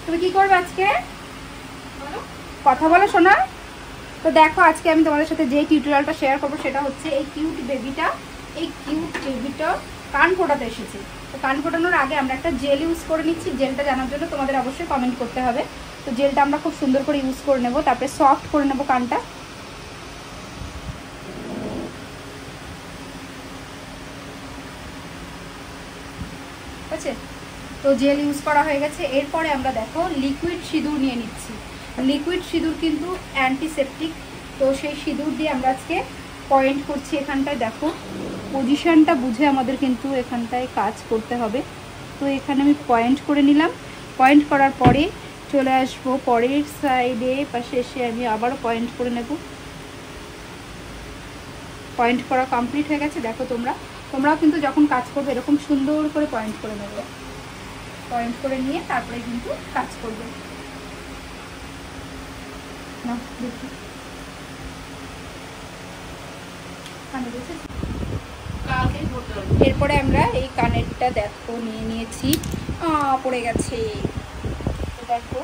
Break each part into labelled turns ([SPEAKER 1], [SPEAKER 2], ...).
[SPEAKER 1] তুমি কি করবে আজকে? কথা বলো শোনা। তো দেখো আজকে আমি তোমাদের সাথে যে টিউটোরিয়ালটা শেয়ার করবো সেটা হচ্ছে এই কিউট বেবিটা কান ফোটাতে এসেছে। তো কান ফোটানোর আগে আমরা একটা জেল ইউজ করে নিচ্ছি। জেলটা জানার জন্য তোমাদের অবশ্যই কমেন্ট করতে হবে। তো জেলটা আমরা খুব সুন্দর করে ইউজ করে নেব, তারপরে সফট করে নেব কানটা। ঠিক আছে, তো জেল ইউজ করা হয়ে গেছে। এরপরে আমরা দেখো লিকুইড সিঁদুর নিয়ে নিচ্ছি। লিকুইড সিঁদুর কিন্তু অ্যান্টিসেপটিক। তো সেই সিঁদুর দিয়ে আমরা আজকে পয়েন্ট করছি। এখানটায় দেখো পজিশনটা বুঝে আমাদের কিন্তু এখানটায় কাজ করতে হবে। তো এখানে আমি পয়েন্ট করে নিলাম। পয়েন্ট করার পরে চলে আসবো পরের সাইডে, পাশে এসে আমি আবারও পয়েন্ট করে নেব। পয়েন্ট করা কমপ্লিট হয়ে গেছে। দেখো তোমরাও কিন্তু যখন কাজ করবে এরকম সুন্দর করে পয়েন্ট করে নেবে। পয়েন্ট করে নিয়ে তারপরে কিন্তু কাজ করবে। না দেখি এরপরে আমরা এই কানেরটা দেখো নিয়ে নিয়েছি। পড়ে গেছে। দেখো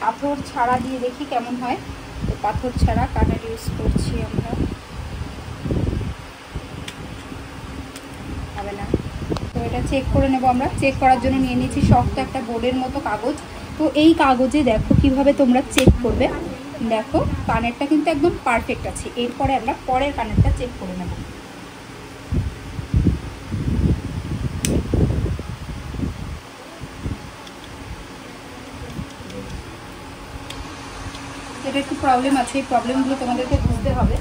[SPEAKER 1] পাথর ছাড়া দিয়ে দেখি কেমন হয়। তো পাথর ছাড়া কানের ইউজ করছি আমরা। হবে না, তো এটা চেক করে নেব আমরা। চেক করার জন্য নিয়ে নিয়েছি শক্ত একটা বোর্ডের মতো কাগজ। তো এই কাগজে দেখো কিভাবে তোমরা চেক করবে। দেখো কানেরটা কিন্তু একদম পারফেক্ট আছে। এরপরে আমরা পরের কানেরটা চেক করে নেব। এটা একটু প্রবলেম আছে, এই প্রবলেমগুলো তোমাদেরকে বুঝতে হবে।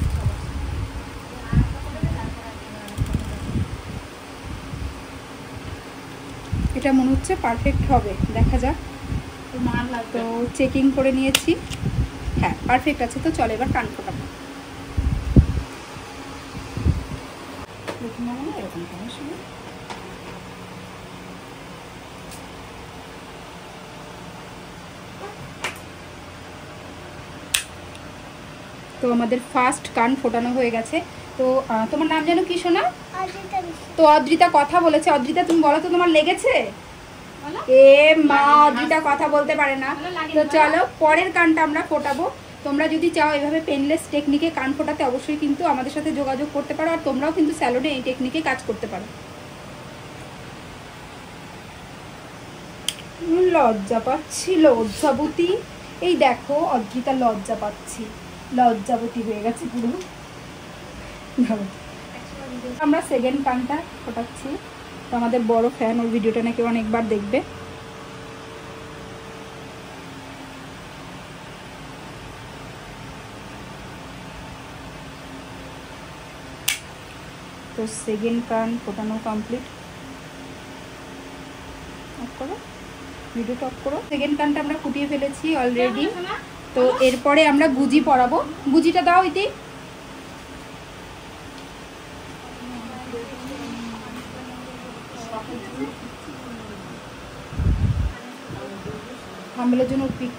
[SPEAKER 1] এটা মনে হচ্ছে পারফেক্ট হবে, দেখা যাক। তো চেকিং করে নিয়েছি, হ্যাঁ পারফেক্ট আছে। তো চলো এবার কান ফোটাবো। এরকম তো আমাদের ফার্স্ট কান ফোটানো হয়ে গেছে। তো তোমার নাম যেন কি শোনা? তো অদ্রিতা কথা বলেছে। অদ্রিতা তুমি বলো তো তোমার লেগেছে? এ মা, অদ্রিতা কথা বলতে পারে না। তো চলো পরের কানটা আমরা ফোটাবো। তোমরা যদি চাও এভাবে পেনলেস টেকনিকে কান ফোটাতে অবশ্যই কিন্তু আমাদের সাথে যোগাযোগ করতে পারো। আর তোমরাও কিন্তু স্যালনে এই টেকনিকে কাজ করতে পারো। লজ্জা পাচ্ছি, লজ্জাবতী। এই দেখো অদ্রিতা লজ্জা পাচ্ছি, লজ্জাবতী হয়ে গেছে পুরো। আমরা সেকেন্ড কানটা ফোটাচ্ছি। তো আমাদের বড় ফ্যান, ওর ভিডিওটা নাকি অনেকবার দেখবে। তো সেকেন্ড কান ফোটানো কমপ্লিট। অফ করো, ভিডিওটা অফ করো। সেকেন্ড কানটা আমরা ফুটিয়ে ফেলেছি অলরেডি। তো এরপরে আমরা গুজি পরাবো। গুজিটা দাও ইতি। হাম্বেলের জন্য পিক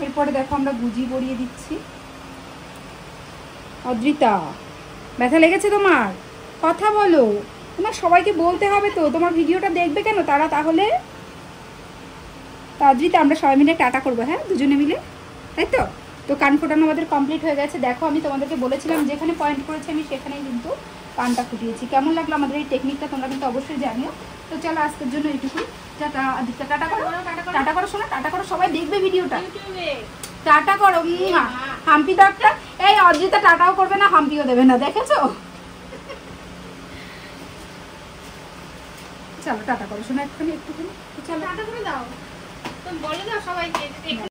[SPEAKER 1] এরপরে দেখো আমরা গুজি পরিয়ে দিচ্ছি। অদ্রিতা ব্যথা লেগেছে তোমার? কথা বলো, তোমার সবাইকে বলতে হবে তো। তোমার ভিডিওটা দেখবে কেন তারা তাহলে? তো অদ্রিতা আমরা সবাই মিলে টাটা করবো, হ্যাঁ দুজনে মিলে, তাই তো? তো কান ফোটানো আমাদের কমপ্লিট হয়ে গেছে। দেখো আমি তোমাদেরকে বলেছিলাম যেখানে পয়েন্ট করেছি আমি সেখানেই কিন্তু কানটা ফুটিয়েছি। কেমন লাগলো আমাদের এই টেকনিকটা তোমরা কিন্তু অবশ্যই জানিও। তো চলো আজকের জন্য এইটুকুই। টাটা। আদিত্যা টাটা করো, টাটা করো শোনা, টাটা করো। সবাই দেখবে ভিডিওটা। টাটা করো। হাম্পি তো একটা, এই অদ্রিতা টাটাও করবে না, হাম্পিও দেবে না, দেখেছো? চলো টাটা করো শোনা একটুখানি। চলো টাটা করে দাও, বলে দাও সবাইকে।